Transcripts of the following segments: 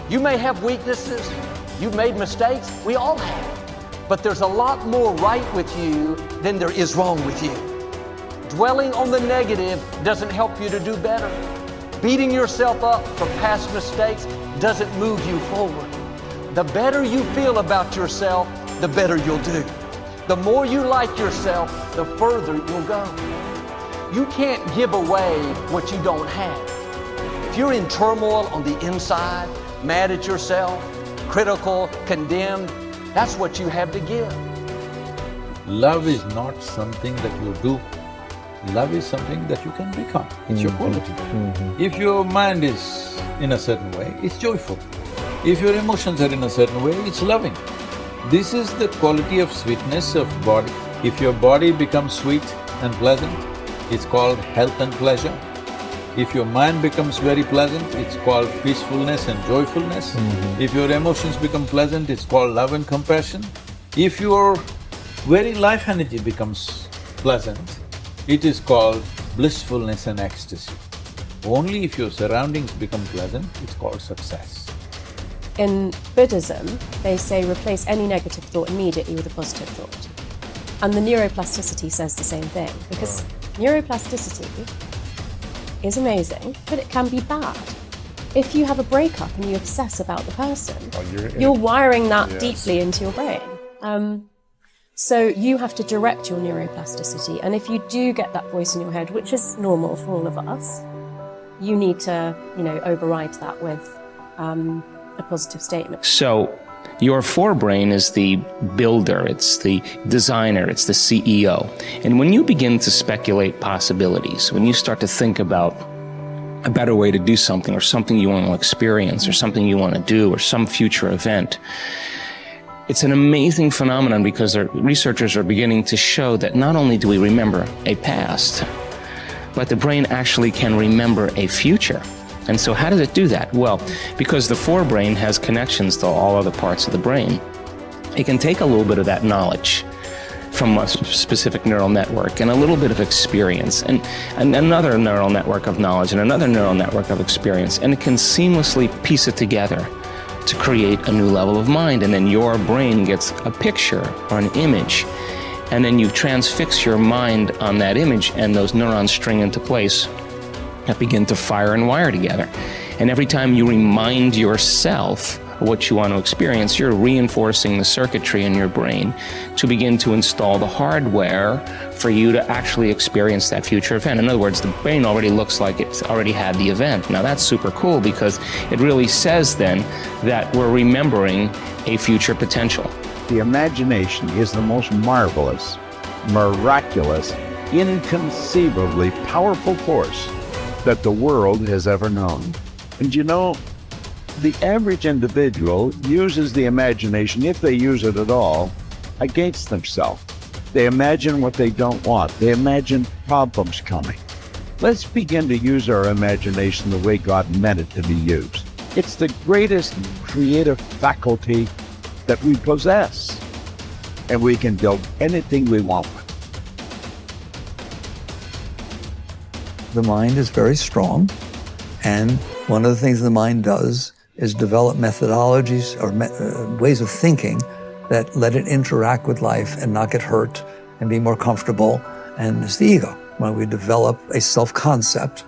You may have weaknesses, you've made mistakes, we all have. But there's a lot more right with you than there is wrong with you. Dwelling on the negative doesn't help you to do better. Beating yourself up for past mistakes doesn't move you forward. The better you feel about yourself, the better you'll do. The more you like yourself, the further you'll go. You can't give away what you don't have. If you're in turmoil on the inside, mad at yourself, critical, condemned, that's what you have to give. Love is not something that you do. Love is something that you can become. It's your quality. If your mind is in a certain way, it's joyful. If your emotions are in a certain way, it's loving. This is the quality of sweetness of body. If your body becomes sweet and pleasant, it's called health and pleasure. If your mind becomes very pleasant, it's called peacefulness and joyfulness. If your emotions become pleasant, it's called love and compassion. If your very life energy becomes pleasant, it is called blissfulness and ecstasy. Only if your surroundings become pleasant, it's called success. In Buddhism, they say replace any negative thought immediately with a positive thought. And the neuroplasticity says the same thing, because neuroplasticity is amazing, but it can be bad. If you have a breakup and you obsess about the person, you're wiring that deeply into your brain. So you have to direct your neuroplasticity, and if you do get that voice in your head, which is normal for all of us, you need to, override that with a positive statement. So your forebrain is the builder, it's the designer, it's the CEO. And when you begin to speculate possibilities, when you start to think about a better way to do something, or something you want to experience, or something you want to do, or some future event, it's an amazing phenomenon, because researchers are beginning to show that not only do we remember a past, but the brain actually can remember a future. And so how does it do that? Well, because the forebrain has connections to all other parts of the brain, it can take a little bit of that knowledge from a specific neural network and a little bit of experience and another neural network of knowledge and another neural network of experience, and it can seamlessly piece it together to create a new level of mind. And then your brain gets a picture or an image, and then you transfix your mind on that image, and those neurons string into place that begin to fire and wire together. And every time you remind yourself of what you want to experience, you're reinforcing the circuitry in your brain to begin to install the hardware for you to actually experience that future event. In other words, the brain already looks like it's already had the event. Now that's super cool, because it really says then that we're remembering a future potential. The imagination is the most marvelous, miraculous, inconceivably powerful force that the world has ever known. And the average individual uses the imagination, if they use it at all, against themselves. They imagine what they don't want. They imagine problems coming. Let's begin to use our imagination the way God meant it to be used. It's the greatest creative faculty that we possess, and we can build anything we want with. The mind is very strong, and one of the things the mind does is develop methodologies or ways of thinking that let it interact with life and not get hurt and be more comfortable, and it's the ego. When we develop a self-concept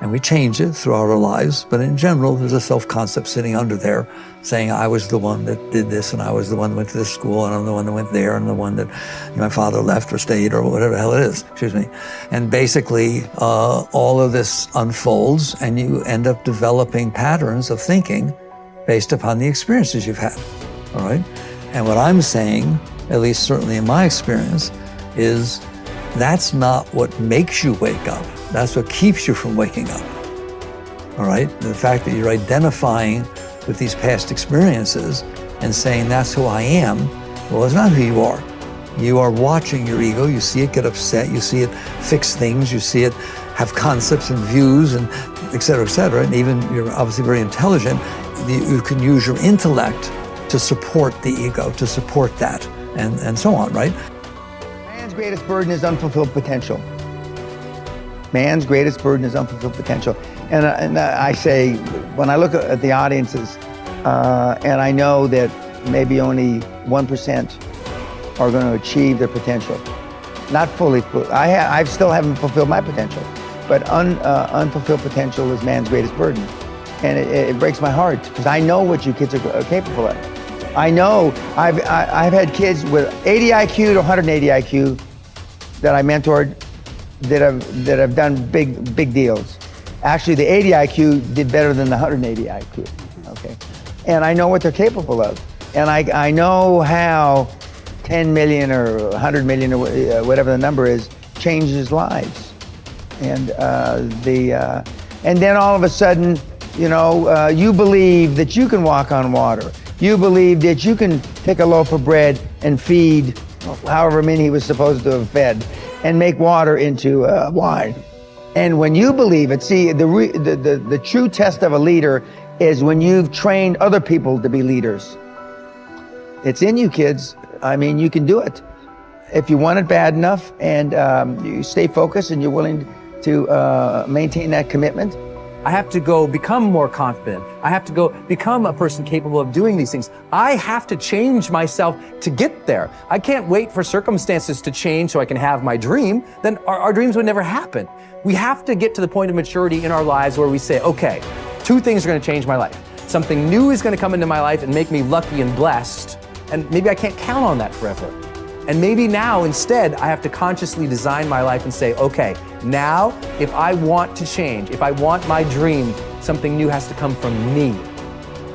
and we change it throughout our lives, but in general, there's a self-concept sitting under there saying, I was the one that did this, and I was the one that went to this school, and I'm the one that went there, and the one that my father left or stayed, or whatever the hell it is, And basically, all of this unfolds, and you end up developing patterns of thinking based upon the experiences you've had, all right? And what I'm saying, at least certainly in my experience, is that's not what makes you wake up. That's what keeps you from waking up, all right? The fact that you're identifying with these past experiences and saying, that's who I am, well, it's not who you are. You are watching your ego, you see it get upset, you see it fix things, you see it have concepts and views, and et cetera, and even you're obviously very intelligent, you can use your intellect to support the ego, to support that, and so on, right? Man's greatest burden is unfulfilled potential. Man's greatest burden is unfulfilled potential. And I say, when I look at the audiences, And I know that maybe only 1% are going to achieve their potential. Not fully. I still haven't fulfilled my potential, but unfulfilled potential is man's greatest burden. And it breaks my heart because I know what you kids are capable of. I know I've had kids with 80 IQ to 180 IQ that I mentored that have done big deals. Actually, the 80 IQ did better than the 180 IQ. Okay, and I know what they're capable of, and I know how 10 million or 100 million or whatever the number is changes lives, and then all of a sudden, you know, you believe that you can walk on water. You believe that you can take a loaf of bread and feed however many he was supposed to have fed and make water into wine. And when you believe it, see, the true test of a leader is when you've trained other people to be leaders. It's in you, kids. I mean, you can do it. If you want it bad enough and you stay focused and you're willing to maintain that commitment. I have to go become more confident. I have to go become a person capable of doing these things. I have to change myself to get there. I can't wait for circumstances to change so I can have my dream. Then our dreams would never happen. We have to get to the point of maturity in our lives where we say, okay, 2 things are going to change my life. Something new is going to come into my life and make me lucky and blessed. And maybe I can't count on that forever. And maybe now instead I have to consciously design my life and say, okay, now if I want to change, if I want my dream, something new has to come from me.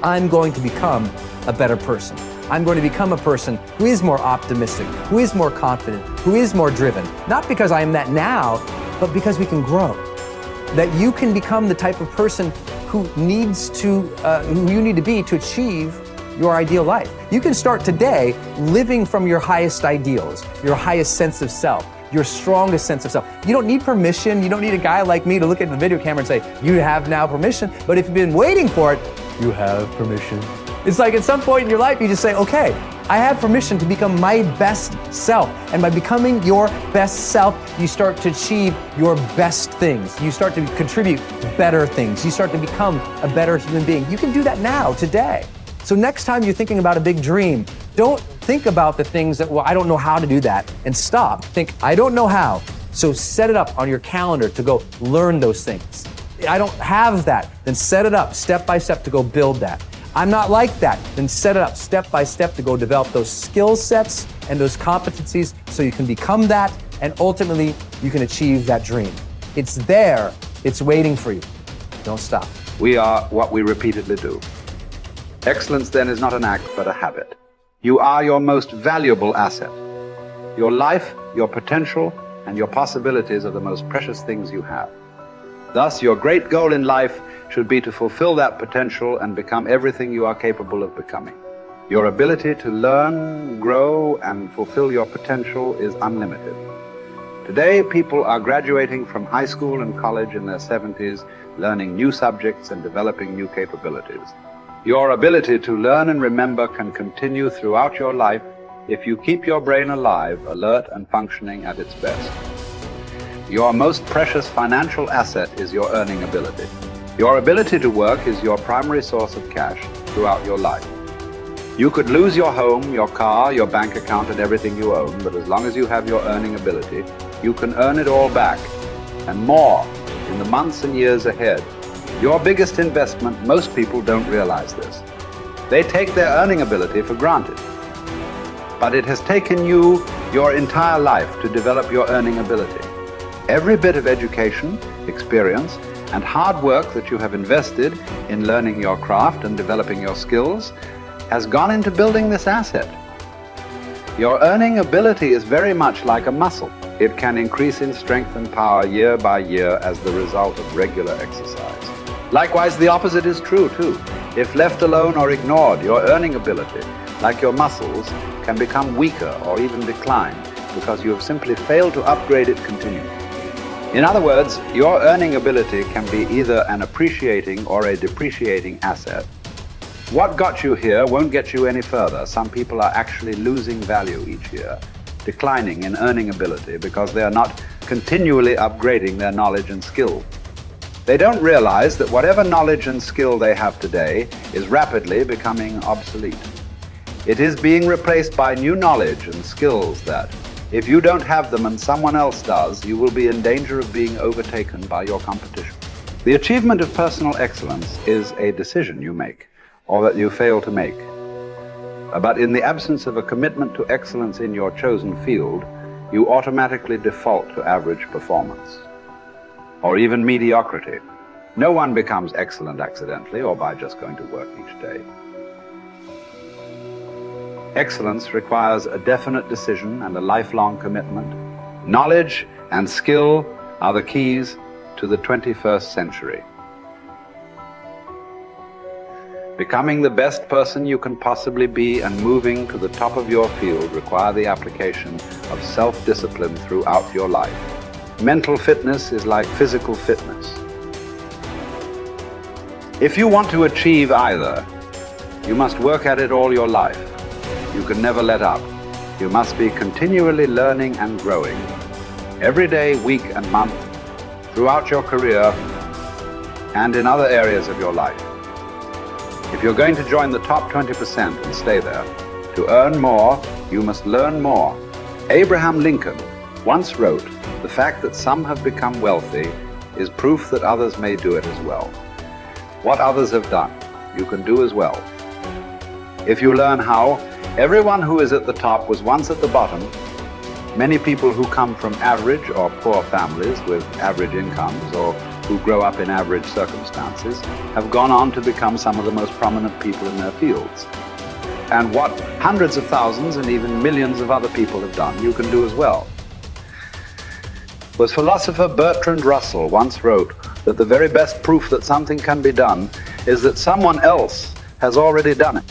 I'm going to become a better person. I'm going to become a person who is more optimistic, who is more confident, who is more driven. Not because I am that now, but because we can grow. That you can become the type of person who you need to be to achieve your ideal life. You can start today living from your highest ideals, your highest sense of self, your strongest sense of self. You don't need permission. You don't need a guy like me to look at the video camera and say, you have now permission. But if you've been waiting for it, you have permission. It's like at some point in your life, you just say, okay, I have permission to become my best self. And by becoming your best self, you start to achieve your best things. You start to contribute better things. You start to become a better human being. You can do that now, today. So next time you're thinking about a big dream, don't think about the things that, well, I don't know how to do that, and stop. Think, I don't know how. So set it up on your calendar to go learn those things. I don't have that, then set it up step by step to go build that. I'm not like that, then set it up step by step to go develop those skill sets and those competencies so you can become that, and ultimately you can achieve that dream. It's there, it's waiting for you. Don't stop. We are what we repeatedly do. Excellence then is not an act, but a habit. You are your most valuable asset. Your life, your potential, and your possibilities are the most precious things you have. Thus, your great goal in life should be to fulfill that potential and become everything you are capable of becoming. Your ability to learn, grow, and fulfill your potential is unlimited. Today, people are graduating from high school and college in their 70s, learning new subjects and developing new capabilities. Your ability to learn and remember can continue throughout your life if you keep your brain alive, alert, and functioning at its best. Your most precious financial asset is your earning ability. Your ability to work is your primary source of cash throughout your life. You could lose your home, your car, your bank account, and everything you own, but as long as you have your earning ability, you can earn it all back, and more, in the months and years ahead. Your biggest investment, most people don't realize this. They take their earning ability for granted. But it has taken you your entire life to develop your earning ability. Every bit of education, experience, and hard work that you have invested in learning your craft and developing your skills has gone into building this asset. Your earning ability is very much like a muscle. It can increase in strength and power year by year as the result of regular exercise. Likewise, the opposite is true too. If left alone or ignored, your earning ability, like your muscles, can become weaker or even decline because you have simply failed to upgrade it continually. In other words, your earning ability can be either an appreciating or a depreciating asset. What got you here won't get you any further. Some people are actually losing value each year, declining in earning ability because they are not continually upgrading their knowledge and skill. They don't realize that whatever knowledge and skill they have today is rapidly becoming obsolete. It is being replaced by new knowledge and skills that, if you don't have them and someone else does, you will be in danger of being overtaken by your competition. The achievement of personal excellence is a decision you make, or that you fail to make. But in the absence of a commitment to excellence in your chosen field, you automatically default to average performance, or even mediocrity. No one becomes excellent accidentally or by just going to work each day. Excellence requires a definite decision and a lifelong commitment. Knowledge and skill are the keys to the 21st century. Becoming the best person you can possibly be and moving to the top of your field require the application of self-discipline throughout your life. Mental fitness is like physical fitness. If you want to achieve either, you must work at it all your life. You can never let up. You must be continually learning and growing. Every day, week and month, throughout your career, and in other areas of your life. If you're going to join the top 20% and stay there, to earn more, you must learn more. Abraham Lincoln once wrote, "The fact that some have become wealthy is proof that others may do it as well." What others have done, you can do as well. If you learn how, everyone who is at the top was once at the bottom. Many people who come from average or poor families with average incomes or who grow up in average circumstances have gone on to become some of the most prominent people in their fields. And what hundreds of thousands and even millions of other people have done, you can do as well. The philosopher Bertrand Russell once wrote that the very best proof that something can be done is that someone else has already done it.